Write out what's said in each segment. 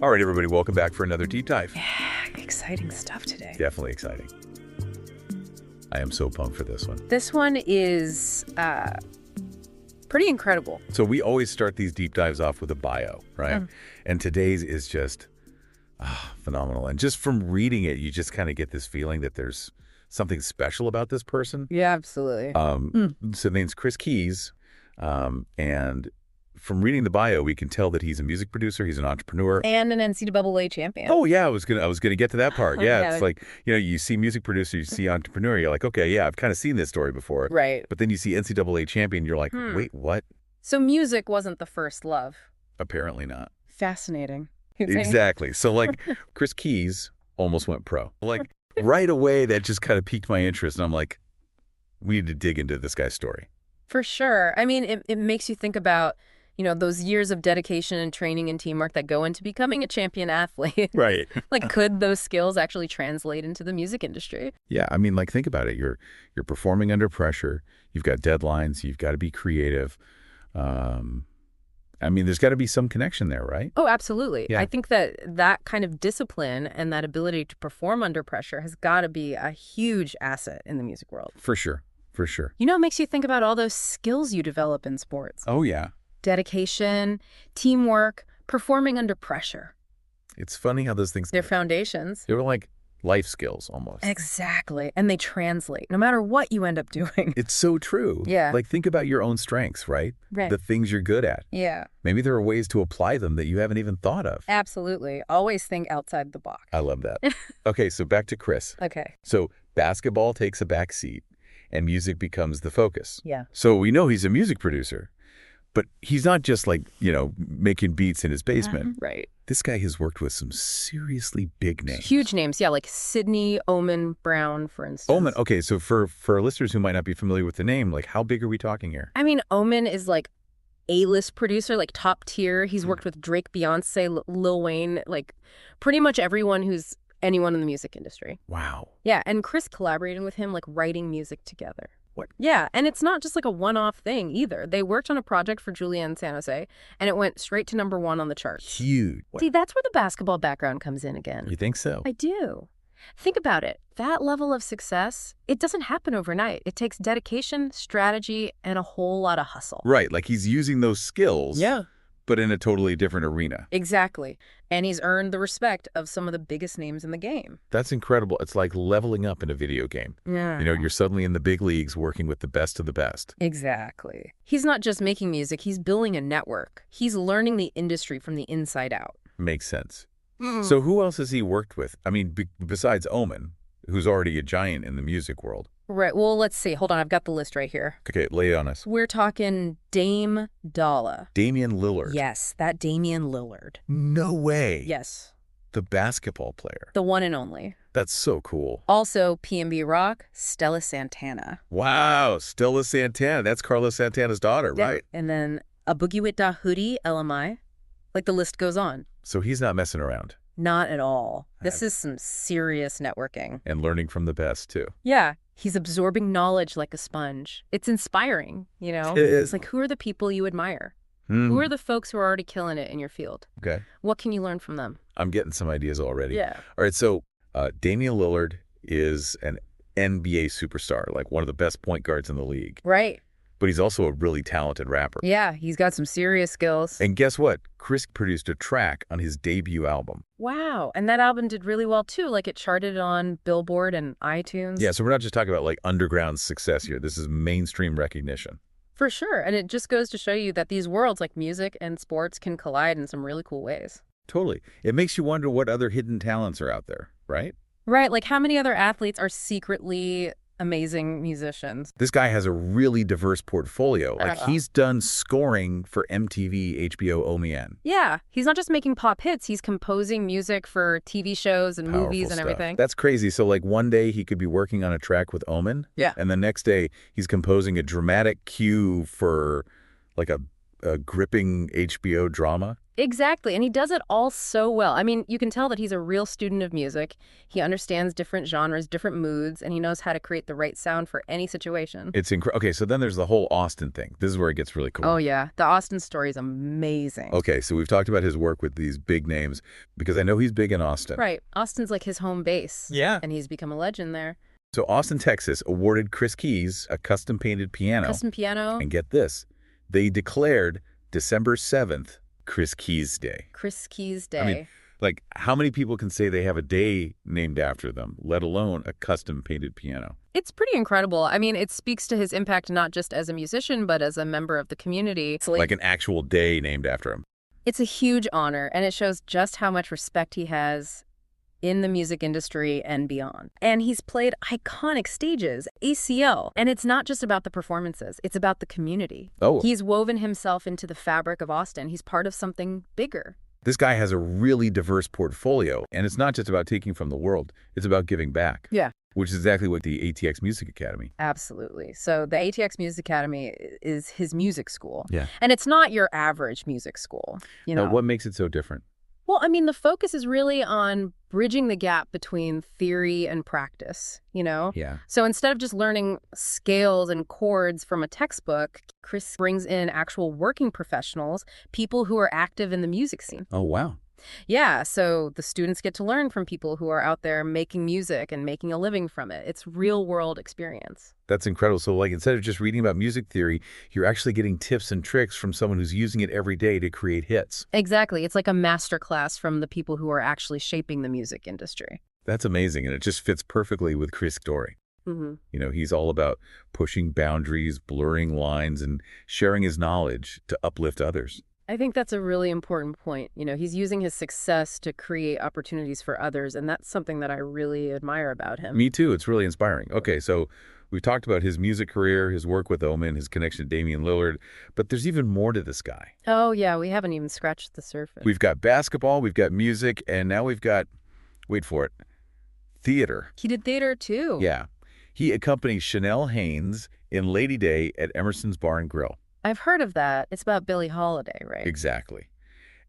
All right, everybody, welcome back for another deep dive. Yeah, exciting stuff today. Definitely exciting. I am so pumped for this one. This one is pretty incredible. So we always start these deep dives off with a bio, right? And today's is just phenomenal. And just from reading it, you just kind of get this feeling that there's something special about this person. Yeah, absolutely. So the name's Kris KeyZ, and from reading the bio, we can tell that he's a music producer, he's an entrepreneur, And an NCAA champion. Oh yeah, I was gonna get to that part. Yeah, Yeah. it's like, you see music producer, you see entrepreneur, you're like, okay, yeah, I've kind of seen this story before. Right. But then you see NCAA champion, you're like, wait, what? So music wasn't the first love. Apparently not. Fascinating. Exactly. So like, Kris KeyZ almost went pro. Like right away, that just kind of piqued my interest, and I'm like, we need to dig into this guy's story. For sure. I mean, it makes you think about, those years of dedication and training and teamwork that go into becoming a champion athlete. Right. Like, could those skills actually translate into the music industry? Yeah, I mean, like, think about it. You're performing under pressure. You've got deadlines. You've got to be creative. I mean, there's got to be some connection there, right? Oh, absolutely. Yeah. I think that kind of discipline and that ability to perform under pressure has got to be a huge asset in the music world. For sure. For sure. It makes you think about all those skills you develop in sports. Oh, yeah. Dedication, teamwork, performing under pressure. It's funny how those things... They're foundations. They were like life skills almost. Exactly. And they translate no matter what you end up doing. It's so true. Yeah. Like, think about your own strengths, right? Right. The things you're good at. Yeah. Maybe there are ways to apply them that you haven't even thought of. Absolutely. Always think outside the box. I love that. Okay, so back to Kris. Okay. So basketball takes a back seat and music becomes the focus. Yeah. So we know he's a music producer, but he's not just like, making beats in his basement. Right. This guy has worked with some seriously big names. Huge names. Yeah, like Sidney Oman Brown, for instance. Oman. Okay, so for our listeners who might not be familiar with the name, like, how big are we talking here? I mean, Oman is like A-list producer, like top tier. He's worked with Drake, Beyonce, Lil Wayne, like pretty much everyone who's anyone in the music industry. Wow. Yeah, and Kris collaborating with him, like writing music together. What? Yeah, and it's not just like a one-off thing either. They worked on a project for Julia in San Jose, and it went straight to #1 on the charts. Huge. See, that's where the basketball background comes in again. You think so? I do. Think about it. That level of success, it doesn't happen overnight. It takes dedication, strategy, and a whole lot of hustle. Right, like he's using those skills. Yeah. But in a totally different arena. Exactly. And he's earned the respect of some of the biggest names in the game. That's incredible. It's like leveling up in a video game. Yeah. You're suddenly in the big leagues working with the best of the best. Exactly. He's not just making music, he's building a network. He's learning the industry from the inside out. Makes sense. So who else has he worked with? I mean, besides Oman, who's already a giant in the music world. Right. Well, let's see. Hold on. I've got the list right here. Okay, lay it on us. We're talking Dame Dolla. Damian Lillard. Yes, that Damian Lillard. No way. Yes. The basketball player. The one and only. That's so cool. Also, P&B Rock, Stella Santana. Wow, Stella Santana. That's Carlos Santana's daughter, Yeah. right? And then a Boogie With Da Hoodie, LMI. Like, the list goes on. So he's not messing around. Not at all. This is some serious networking. And learning from the best, too. Yeah. He's absorbing knowledge like a sponge. It's inspiring, It is. It's like, who are the people you admire? Who are the folks who are already killing it in your field? Okay. What can you learn from them? I'm getting some ideas already. Yeah. All right, so Damian Lillard is an NBA superstar, like one of the best point guards in the league. Right. But he's also a really talented rapper. Yeah, he's got some serious skills. And guess what? Kris produced a track on his debut album. Wow. And that album did really well, too. Like, it charted on Billboard and iTunes. Yeah, so we're not just talking about, like, underground success here. This is mainstream recognition. For sure. And it just goes to show you that these worlds, like music and sports, can collide in some really cool ways. Totally. It makes you wonder what other hidden talents are out there, right? Right. Like, how many other athletes are secretly amazing musicians? This guy has a really diverse portfolio. Like, he's done scoring for MTV, HBO, OMN. Yeah. He's not just making pop hits. He's composing music for TV shows and Powerful movies and stuff. everything. That's crazy. So, like, one day he could be working on a track with Oman. Yeah. And the next day he's composing a dramatic cue for, like, a gripping HBO drama. Exactly, and he does it all so well. I mean, you can tell that he's a real student of music. He understands different genres, different moods, and he knows how to create the right sound for any situation. It's incredible. Okay, so then there's the whole Austin thing. This is where it gets really cool. Oh, yeah. The Austin story is amazing. Okay, so we've talked about his work with these big names because I know he's big in Austin. Right. Austin's like his home base. Yeah. And he's become a legend there. So Austin, Texas awarded Kris KeyZ a custom-painted piano. Custom piano. And get this, they declared December 7th Kris KeyZ Day. Kris KeyZ Day. I mean, like, how many people can say they have a day named after them, let alone a custom-painted piano? It's pretty incredible. I mean, it speaks to his impact not just as a musician, but as a member of the community. It's Like an actual day named after him. It's a huge honor, and it shows just how much respect he has in the music industry and beyond. And he's played iconic stages, ACL. And it's not just about the performances, it's about the community. Oh. He's woven himself into the fabric of Austin. He's part of something bigger. This guy has a really diverse portfolio, and it's not just about taking from the world. It's about giving back. Yeah. Which is exactly what the ATX Music Academy. Absolutely. So the ATX Music Academy is his music school. Yeah. And it's not your average music school. You know, What makes it so different? Well, I mean, the focus is really on bridging the gap between theory and practice, you know? Yeah. So instead of just learning scales and chords from a textbook, Kris brings in actual working professionals, people who are active in the music scene. Oh, wow. Yeah, so the students get to learn from people who are out there making music and making a living from it. It's real-world experience. That's incredible. So, like, instead of just reading about music theory, you're actually getting tips and tricks from someone who's using it every day to create hits. Exactly. It's like a master class from the people who are actually shaping the music industry. That's amazing, and it just fits perfectly with Kris' story. Mm-hmm. You know, he's all about pushing boundaries, blurring lines, and sharing his knowledge to uplift others. I think that's a really important point. You know, he's using his success to create opportunities for others, and that's something that I really admire about him. Me too. It's really inspiring. Okay, so we've talked about his music career, his work with Omen, his connection to Damian Lillard, but there's even more to this guy. Oh, yeah, we haven't even scratched the surface. We've got basketball, we've got music, and now we've got, wait for it, theater. He did theater, too. Yeah. He accompanies Chanel Haynes in Lady Day at Emerson's Bar and Grill. I've heard of that. It's about Billie Holiday, right? Exactly.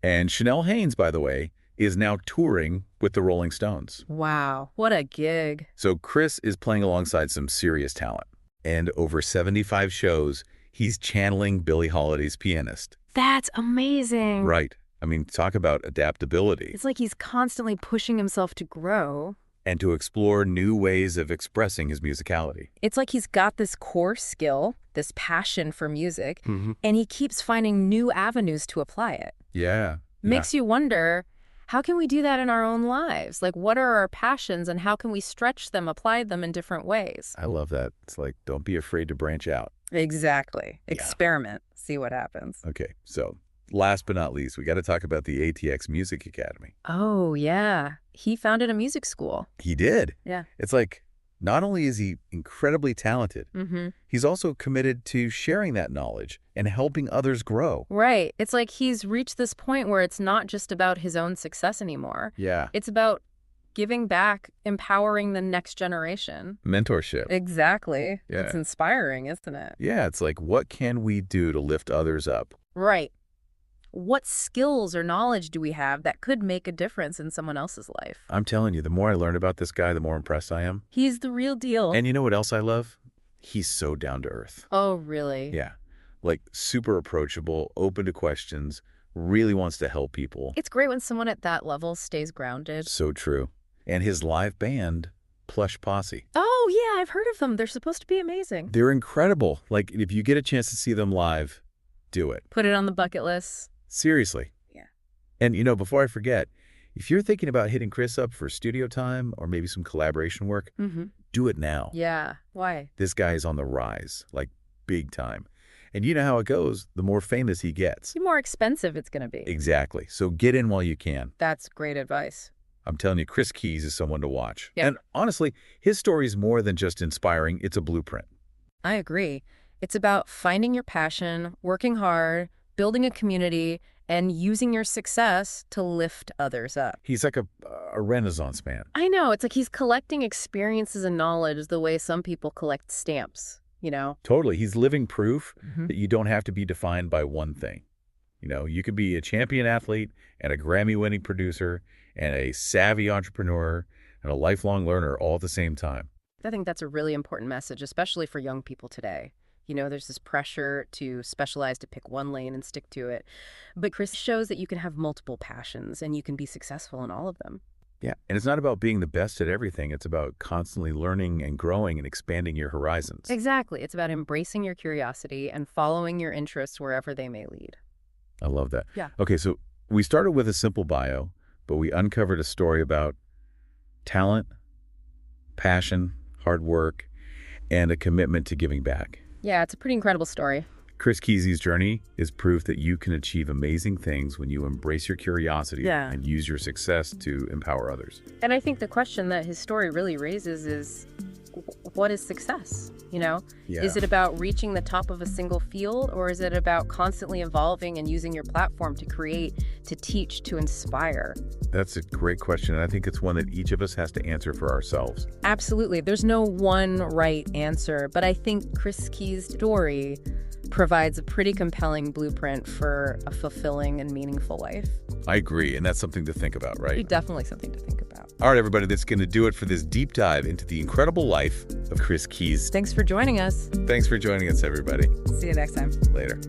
And Chanel Haynes, by the way, is now touring with the Rolling Stones. Wow, what a gig. So Kris is playing alongside some serious talent. And over 75 shows, he's channeling Billie Holiday's pianist. That's amazing. Right. I mean, talk about adaptability. It's like he's constantly pushing himself to grow. And to explore new ways of expressing his musicality. It's like he's got this core skill, this passion for music, and he keeps finding new avenues to apply it. Yeah. Makes you wonder, how can we do that in our own lives? Like, what are our passions and how can we stretch them, apply them in different ways? I love that. It's like, don't be afraid to branch out. Exactly. Yeah. Experiment. See what happens. Okay, so last but not least, we got to talk about the ATX Music Academy. Oh, yeah. He founded a music school. He did. Yeah. It's like, not only is he incredibly talented, he's also committed to sharing that knowledge and helping others grow. Right. It's like he's reached this point where it's not just about his own success anymore. Yeah. It's about giving back, empowering the next generation. Mentorship. Exactly. Yeah. It's inspiring, isn't it? Yeah, it's like, what can we do to lift others up? Right. What skills or knowledge do we have that could make a difference in someone else's life? I'm telling you, the more I learn about this guy, the more impressed I am. He's the real deal. And you know what else I love? He's so down to earth. Oh, really? Yeah. Like, super approachable, open to questions, really wants to help people. It's great when someone at that level stays grounded. So true. And his live band, Plush Posse. Oh, yeah, I've heard of them. They're supposed to be amazing. They're incredible. Like, if you get a chance to see them live, do it. Put it on the bucket list. Seriously. Yeah. And, you know, before I forget, if you're thinking about hitting Kris up for studio time or maybe some collaboration work, do it now. Yeah. Why? This guy is on the rise, like big time. And you know how it goes. The more famous he gets. The more expensive it's going to be. Exactly. So get in while you can. That's great advice. I'm telling you, Kris KeyZ is someone to watch. Yeah. And honestly, his story is more than just inspiring. It's a blueprint. I agree. It's about finding your passion, working hard, building a community, and using your success to lift others up. He's like a Renaissance man. I know. It's like he's collecting experiences and knowledge the way some people collect stamps, you know? Totally. He's living proof that you don't have to be defined by one thing. You know, you could be a champion athlete and a Grammy-winning producer and a savvy entrepreneur and a lifelong learner all at the same time. I think that's a really important message, especially for young people today. You know, there's this pressure to specialize, to pick one lane and stick to it. But Kris shows that you can have multiple passions and you can be successful in all of them. Yeah, and it's not about being the best at everything. It's about constantly learning and growing and expanding your horizons. Exactly. It's about embracing your curiosity and following your interests wherever they may lead. I love that. Yeah. Okay, so we started with a simple bio, but we uncovered a story about talent, passion, hard work, and a commitment to giving back. Yeah, it's a pretty incredible story. Kris KeyZ's journey is proof that you can achieve amazing things when you embrace your curiosity and use your success to empower others. And I think the question that his story really raises is, what is success? You know, is it about reaching the top of a single field, or is it about constantly evolving and using your platform to create, to teach, to inspire? That's a great question, and I think it's one that each of us has to answer for ourselves. Absolutely. There's no one right answer, but I think Kris KeyZ's story provides a pretty compelling blueprint for a fulfilling and meaningful life. I agree, and that's something to think about, right? Definitely something to think about. All right, everybody, that's going to do it for this deep dive into the incredible life of Kris KeyZ. Thanks for joining us. Thanks for joining us, everybody. See you next time. Later.